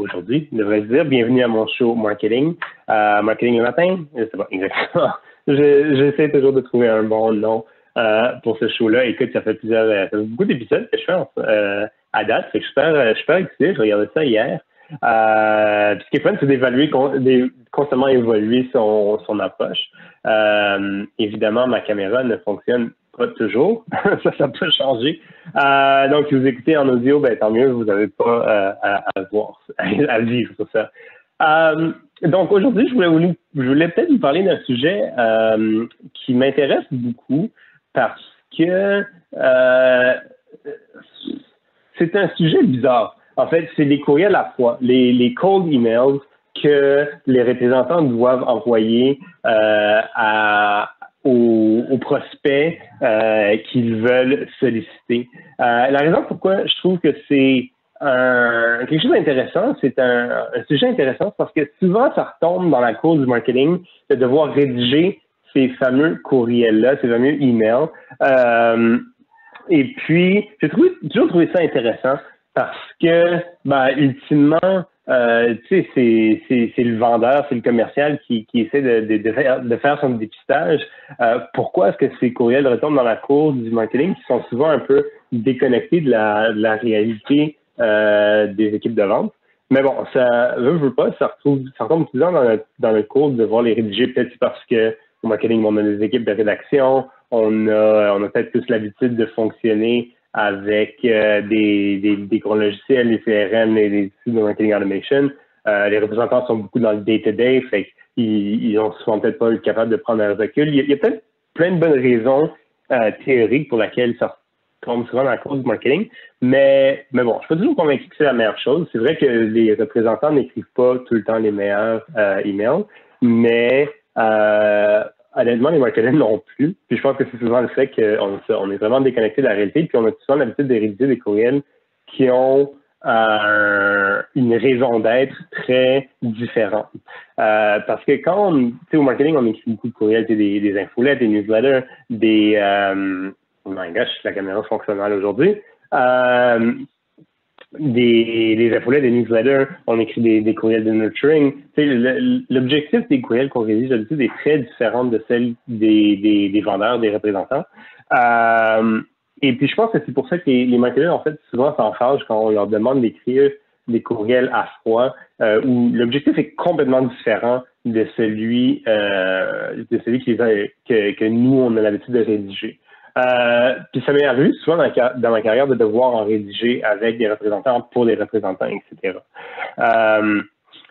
aujourd'hui, devrais-je dire. Bienvenue à mon show Marketing. Marketing le matin, c'est pas exactement. J'essaie toujours de trouver un bon nom pour ce show-là. Écoute, ça fait beaucoup d'épisodes que je fais à date. Fait que je suis super excité. Je regardais ça hier. Puis ce qui est fun, c'est constamment évoluer son approche. Évidemment, ma caméra ne fonctionne pas toujours. ça peut changer. Donc, si vous écoutez en audio, ben, tant mieux, vous n'avez pas à voir, à vivre sur ça. Donc, aujourd'hui, je voulais peut-être vous parler d'un sujet qui m'intéresse beaucoup parce que c'est un sujet bizarre. En fait, c'est les courriels à froid, les cold emails que les représentants doivent envoyer aux prospects qu'ils veulent solliciter. La raison pourquoi je trouve que c'est quelque chose d'intéressant, c'est un sujet intéressant parce que souvent ça retombe dans la cour du marketing de devoir rédiger ces fameux courriels-là, ces fameux emails. Et puis, j'ai toujours trouvé ça intéressant parce que, ultimement, tu sais, c'est le vendeur, c'est le commercial qui essaie de faire son dépistage. Pourquoi est-ce que ces courriels retombent dans la cour du marketing qui sont souvent un peu déconnectés de la réalité des équipes de vente? Mais bon, ça veut pas, ça retombe souvent dans le cours de devoir les rédiger, peut-être parce que au marketing, on a des équipes de rédaction, on a peut-être plus l'habitude de fonctionner avec des gros logiciels, les CRM, les outils de marketing automation. Les représentants sont beaucoup dans le day-to-day, fait qu'ils ont souvent peut-être pas été capables de prendre un recul. Il y a peut-être plein de bonnes raisons théoriques pour lesquelles ça tombe souvent dans la course du marketing, mais bon, je suis pas toujours convaincu que c'est la meilleure chose. C'est vrai que les représentants n'écrivent pas tout le temps les meilleurs emails, mais honnêtement, les marketeurs non plus. Puis je pense que c'est souvent le fait qu'on est vraiment déconnecté de la réalité, puis on a souvent l'habitude de rédiger des courriels qui ont une raison d'être très différente. Parce que quand au marketing, on écrit beaucoup de courriels, des infolettes, des newsletters, oh my gosh, la caméra fonctionne mal aujourd'hui. Des infolettes, des newsletters, on écrit des courriels de nurturing. L'objectif des courriels qu'on rédige d'habitude est très différent de celle des vendeurs, des représentants. Et puis je pense que c'est pour ça que les marketeurs, en fait, souvent s'enragent quand on leur demande d'écrire des courriels à froid, où l'objectif est complètement différent de celui que nous, on a l'habitude de rédiger. Puis ça m'est arrivé souvent dans ma carrière de devoir en rédiger avec des représentants pour des représentants, etc.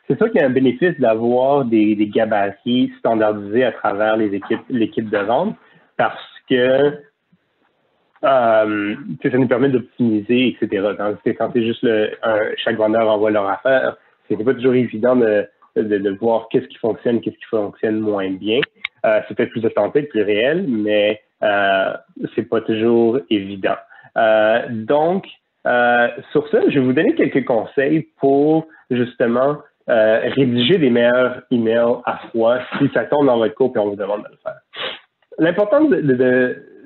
C'est sûr qu'il y a un bénéfice d'avoir des gabarits standardisés à travers l'équipe de vente parce que ça nous permet d'optimiser, etc. Quand c'est juste chaque vendeur envoie leur affaire, c'est pas toujours évident de voir qu'est-ce qui fonctionne moins bien. C'est peut-être plus authentique, plus réel, mais c'est pas toujours évident. Donc, sur ça, je vais vous donner quelques conseils pour justement rédiger des meilleurs emails à froid si ça tombe dans votre cours et on vous demande de le faire.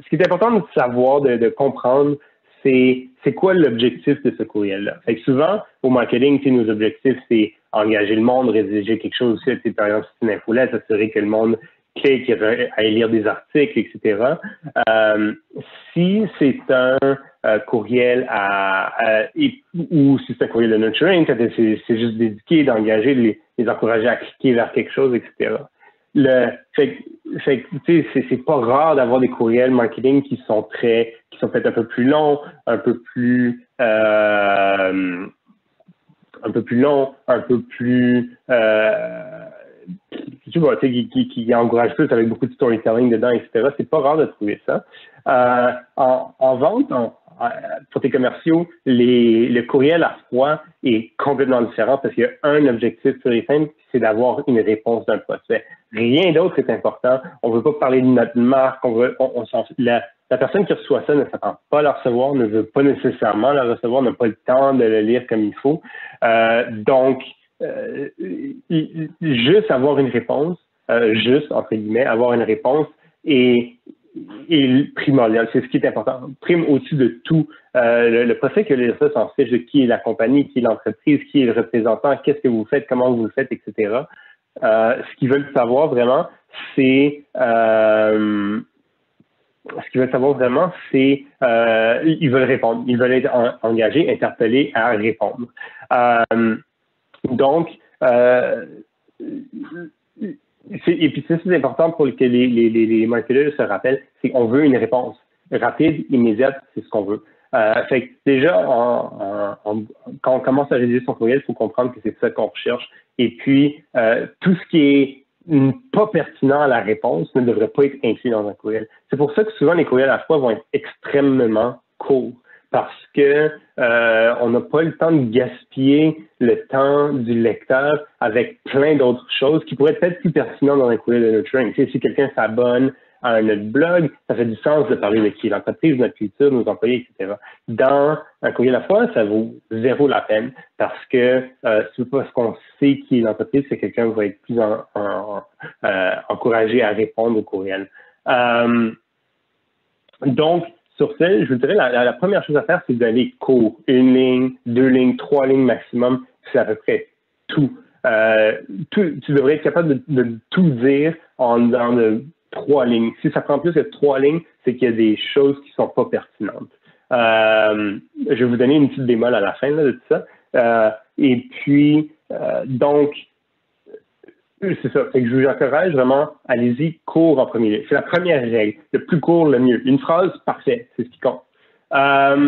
Ce qui est important de savoir, de comprendre, c'est quoi l'objectif de ce courriel-là. Fait que souvent, au marketing, nos objectifs, c'est engager le monde, rédiger quelque chose aussi, par exemple, c'est une infolette, s'assurer que le monde clique, à lire des articles, etc. Si c'est un courriel ou si c'est un courriel de nurturing, c'est juste dédié d'engager, les encourager à cliquer vers quelque chose, etc. C'est pas rare d'avoir des courriels marketing qui sont peut-être un peu plus longs, un peu plus qui encourage plus avec beaucoup de storytelling dedans, etc. C'est pas rare de trouver ça. En vente, pour tes commerciaux, le courriel à froid est complètement différent parce qu'il y a un objectif pur et simple, c'est d'avoir une réponse d'un prospect. Rien d'autre est important. On ne veut pas parler de notre marque. La personne qui reçoit ça ne s'attend pas à la recevoir, ne veut pas nécessairement la recevoir, n'a pas le temps de le lire comme il faut. Donc, juste avoir une réponse, juste, entre guillemets, avoir une réponse et est primordial. C'est ce qui est important. Prime au-dessus de tout. Le prospect que les résultats s'en fichent de qui est la compagnie, qui est l'entreprise, qui est le représentant, qu'est-ce que vous faites, comment vous le faites, etc. Ce qu'ils veulent savoir vraiment, c'est ils veulent répondre. Ils veulent être engagés, interpellés à répondre. Donc, et puis ça, c'est important pour que les marketeurs se rappellent, c'est qu'on veut une réponse rapide, immédiate, c'est ce qu'on veut. Fait que déjà, quand on commence à rédiger son courriel, il faut comprendre que c'est ça qu'on recherche. Et puis, tout ce qui est pas pertinent à la réponse ne devrait pas être inclus dans un courriel. C'est pour ça que souvent les courriels à la fois vont être extrêmement courts parce que on n'a pas le temps de gaspiller le temps du lecteur avec plein d'autres choses qui pourraient être peut-être plus pertinentes dans un courriel de nurturing. Tu sais, si quelqu'un s'abonne à notre blog, ça fait du sens de parler de qui est l'entreprise, notre culture, nos employés, etc. Dans un courriel à la fois, ça vaut zéro la peine parce que c'est parce qu'on sait qui est l'entreprise, c'est quelqu'un qui va être plus encouragé à répondre au courriel. Donc, sur ce, je vous dirais, la première chose à faire, c'est d'aller court. 1 ligne, 2 lignes, 3 lignes maximum, c'est à peu près tout. Tu devrais être capable de tout dire dans 3 lignes. Si ça prend plus que 3 lignes, c'est qu'il y a des choses qui sont pas pertinentes. Je vais vous donner une petite bémol à la fin là, de tout ça. Et puis, donc, c'est ça. Fait que je vous encourage vraiment, allez-y, court en premier lieu. C'est la première règle. Le plus court, le mieux. Une phrase, parfait. C'est ce qui compte. Là,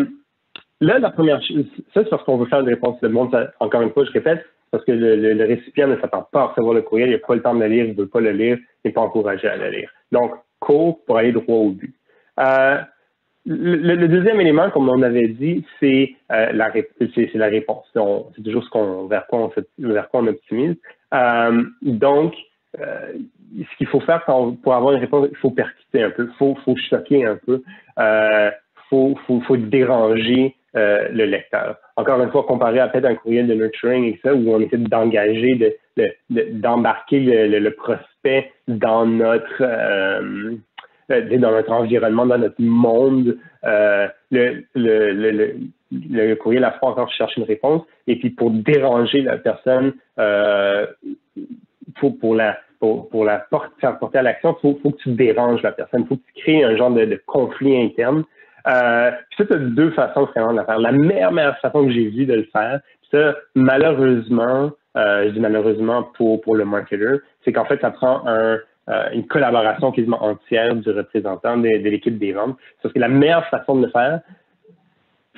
la première chose, ça, c'est parce qu'on veut faire une réponse. Le monde, ça, encore une fois, je répète, parce que le récipient ne s'attend pas à recevoir le courriel, il n'a pas le temps de le lire, il ne veut pas le lire, il n'est pas encouragé à le lire. Donc, court pour aller droit au but. Le deuxième élément, comme on avait dit, c'est la réponse. C'est toujours vers quoi on optimise. Donc, ce qu'il faut faire pour avoir une réponse, il faut percuter un peu, faut choquer un peu, faut déranger le lecteur. Encore une fois, comparé à peut-être un courriel de nurturing et ça, où on essaie d'engager, d'embarquer le prospect dans notre environnement, dans notre monde. Le courriel à la fois encore cherche une réponse. Et puis pour déranger la personne, pour la faire porter à l'action, faut que tu déranges la personne. Faut que tu crées un genre de conflit interne. Puis ça, tu as deux façons vraiment de le faire. La meilleure façon que j'ai vue de le faire, ça, malheureusement, je dis malheureusement pour le marketer, c'est qu'en fait, ça prend une collaboration quasiment entière du représentant de l'équipe des ventes. Parce que la meilleure façon de le faire,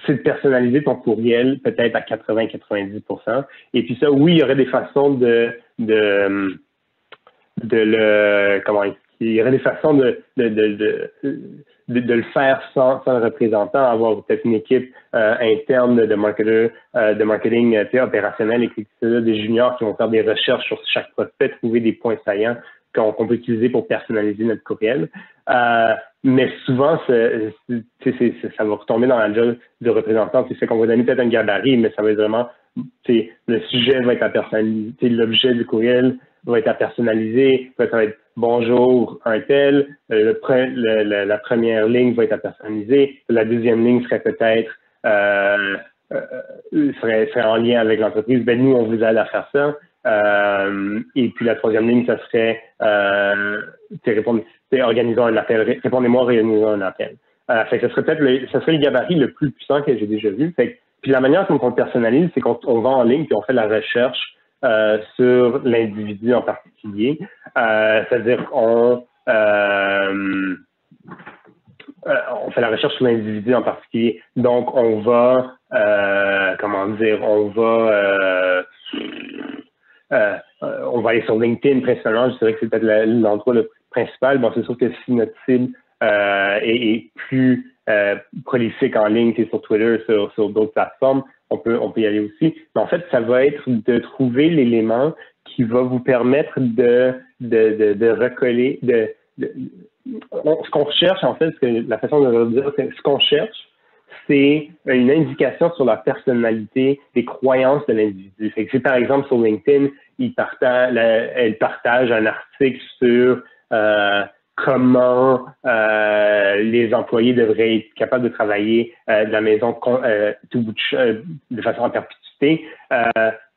c'est de personnaliser ton courriel peut-être à 80-90%. Et puis ça, oui, il y aurait des façons il y aurait des façons de le faire sans le représentant, avoir peut-être une équipe interne de marketing opérationnel, et des juniors qui vont faire des recherches sur chaque prospect, trouver des points saillants qu'on peut utiliser pour personnaliser notre courriel. Mais souvent, ça va retomber dans la job du représentant. C'est qu'on va donner peut-être un gabarit, mais ça va être vraiment, le sujet va être à personnaliser, l'objet du courriel va être à personnaliser, ça va être bonjour, un tel, la première ligne va être à personnaliser, la deuxième ligne serait peut-être serait en lien avec l'entreprise. Ben nous, on vous aide à faire ça. Et puis la troisième ligne, ça serait organisons un appel. Répondez-moi, organisons un appel. Fait que ça serait le gabarit le plus puissant que j'ai déjà vu. Fait puis la manière dont on le personnalise, c'est qu'on va en ligne puis on fait la recherche sur l'individu en particulier. C'est-à-dire qu'on fait la recherche sur l'individu en particulier. Donc, on va aller sur LinkedIn principalement. Je dirais que c'est peut-être l'endroit le principal. Bon, c'est sûr que si notre cible est plus prolifique en ligne, c'est sur Twitter, sur d'autres plateformes, on peut y aller aussi. Mais en fait, ça va être de trouver l'élément qui va vous permettre de recoller, ce qu'on recherche, en fait, la façon de le dire, c'est ce qu'on cherche, c'est une indication sur la personnalité, les croyances de l'individu. Fait que si, par exemple, sur LinkedIn, elle partage un article sur comment les employés devraient être capables de travailler de la maison de façon à perpétuité.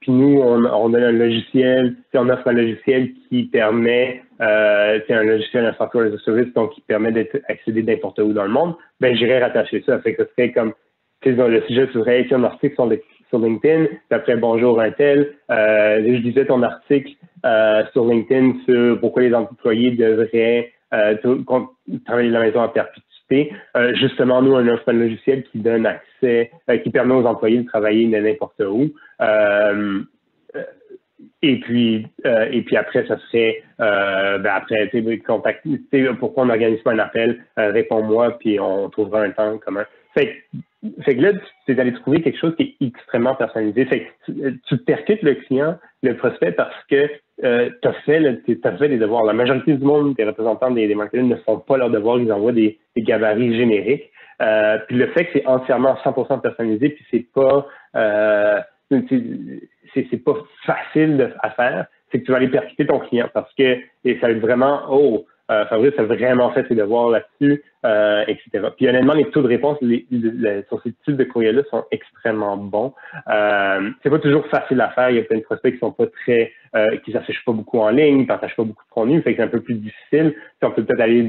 Puis nous, on a un logiciel, on offre un logiciel qui permet, c'est un logiciel, un software as a service, donc qui permet d'être accédé n'importe où dans le monde. Ben, j'irais rattacher ça. Fait que ce serait comme, dans le sujet serait écrire un article sur LinkedIn, puis après bonjour un tel. Je disais ton article sur LinkedIn sur pourquoi les employés devraient travailler de la maison à perpétuité. Justement, nous, on offre un logiciel qui donne accès, qui permet aux employés de travailler de n'importe où. Et puis après, ça serait après, pourquoi on n'organise pas un appel, réponds-moi, puis on trouvera un temps commun. Fait que là, tu es allé trouver quelque chose qui est extrêmement personnalisé. Fait que tu percutes le client, le prospect, parce que tu as fait les devoirs. La majorité du monde, des représentants des marketeurs ne font pas leurs devoirs, ils envoient des gabarits génériques. Puis le fait que c'est entièrement 100% personnalisé, puis c'est pas facile à faire, c'est que tu vas aller percuter ton client parce que ça va être vraiment Fabrice a vraiment fait ses devoirs là-dessus, etc. Puis honnêtement, les taux de réponse sur ces types de courriels-là sont extrêmement bons. C'est pas toujours facile à faire. Il y a plein de prospects qui sont pas qui s'affichent pas beaucoup en ligne, qui partagent pas beaucoup de contenu, fait que c'est un peu plus difficile. Puis on peut peut-être aller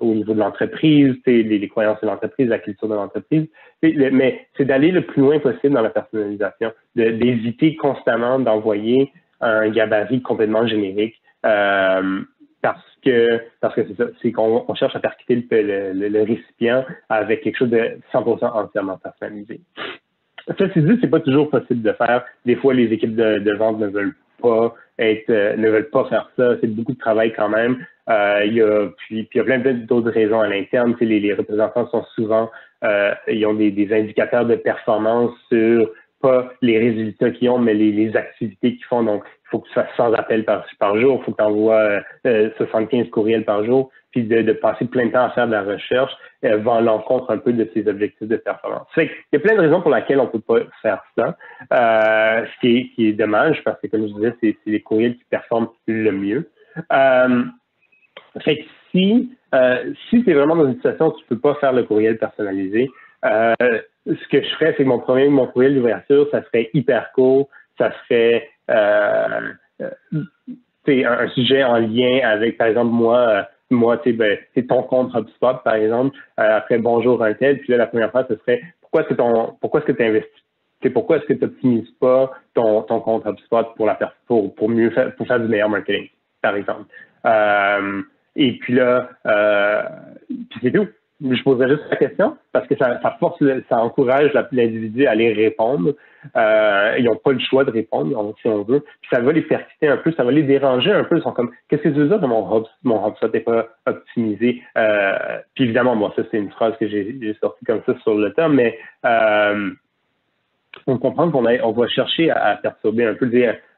au niveau de l'entreprise, les croyances de l'entreprise, la culture de l'entreprise. Mais c'est d'aller le plus loin possible dans la personnalisation, d'éviter constamment d'envoyer un gabarit complètement générique. Parce que c'est ça, c'est qu'on cherche à percuter le récipient avec quelque chose de 100% entièrement personnalisé. Ceci dit, c'est pas toujours possible de faire. Des fois, les équipes de vente ne veulent pas faire ça. C'est beaucoup de travail quand même. Il y a plein d'autres raisons à l'interne. Les représentants sont souvent, ils ont des indicateurs de performance sur pas les résultats qu'ils ont, mais les activités qu'ils font. Donc, il faut que tu fasses 100 appels par jour, il faut que tu envoies 75 courriels par jour, puis de passer plein de temps à faire de la recherche va à l'encontre un peu de ces objectifs de performance. Fait qu'il y a plein de raisons pour lesquelles on peut pas faire ça, ce qui est dommage, parce que, comme je disais, c'est les courriels qui performent le mieux. Fait que si tu es vraiment dans une situation où tu peux pas faire le courriel personnalisé, ce que je ferais, c'est que mon courriel d'ouverture, ça serait hyper court, ça serait un sujet en lien avec, par exemple, moi, c'est ton compte HubSpot, par exemple, après bonjour un tel, puis là, la première phrase, ce serait pourquoi est-ce que tu investis? Pourquoi est-ce que tu n'optimises pas ton compte HubSpot pour mieux faire, pour faire du meilleur marketing, par exemple. Et puis là, puis c'est tout. Je poserais juste la question parce que ça encourage l'individu à aller répondre. Ils n'ont pas le choix de répondre, si on veut. Puis ça va les percuter un peu, ça va les déranger un peu. Ils sont comme, qu'est-ce que tu veux dire que mon HubSpot n'est pas optimisé? Puis évidemment, moi, ça, c'est une phrase que j'ai sortie comme ça sur le temps, mais on comprend qu'on va chercher à perturber un peu.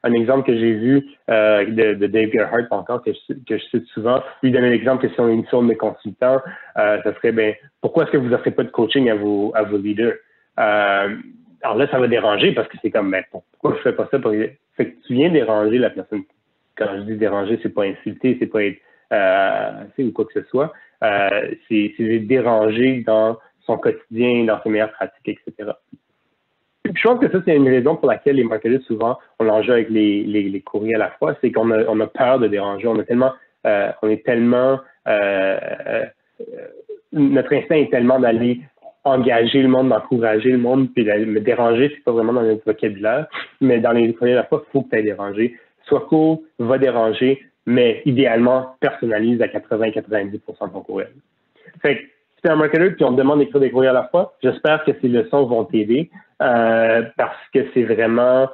Un exemple que j'ai vu de Dave Gerhardt encore, que je cite souvent, lui donne un exemple que si on est une firme de consultants, ça serait, pourquoi est-ce que vous n'offrez pas de coaching à vos leaders? Alors là, ça va déranger parce que c'est comme, pourquoi je ne fais pas ça? Fait que tu viens déranger la personne. Quand je dis déranger, c'est pas insulter, c'est pas être, ou quoi que ce soit. C'est déranger dans son quotidien, dans ses meilleures pratiques, etc. Je pense que ça, c'est une raison pour laquelle les marketeurs, souvent, ont l'enjeu avec les courriers à la fois, c'est qu'on a peur de déranger. Notre instinct est tellement d'aller engager le monde, d'encourager le monde, puis me déranger, c'est pas vraiment dans notre vocabulaire, mais dans les courriers à la fois, il faut que tu aies dérangé. Sois court, va déranger, mais idéalement, personnalise à 80-90% de ton courriel. Fait que, si tu es un marketeur et on te demande d'écrire des courriels à la fois, j'espère que ces leçons vont t'aider parce que c'est vraiment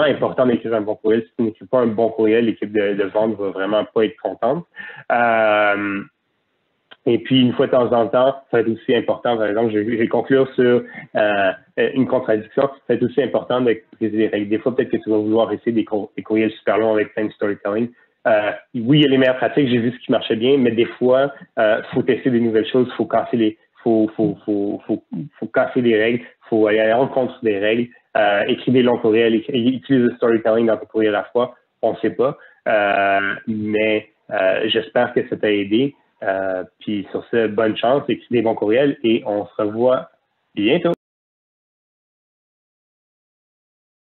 important d'écrire un bon courriel. Si tu n'écris pas un bon courriel, l'équipe de vente va vraiment pas être contente. Et puis, une fois de temps en temps, ça va être aussi important, par exemple, je vais conclure sur une contradiction, ça va être aussi important de préciser les règles. Des fois, peut-être que tu vas vouloir essayer des courriels super longs avec plein de storytelling. Oui, il y a les meilleures pratiques, j'ai vu ce qui marchait bien, mais des fois, faut tester des nouvelles choses, faut casser casser les règles, faut aller à la rencontre des règles, écrire des longs courriels, utiliser le storytelling dans ton courriel à la fois, on ne sait pas, mais J'espère que ça t'a aidé. Puis sur ce, bonne chance, écris des bons courriels et on se revoit bientôt.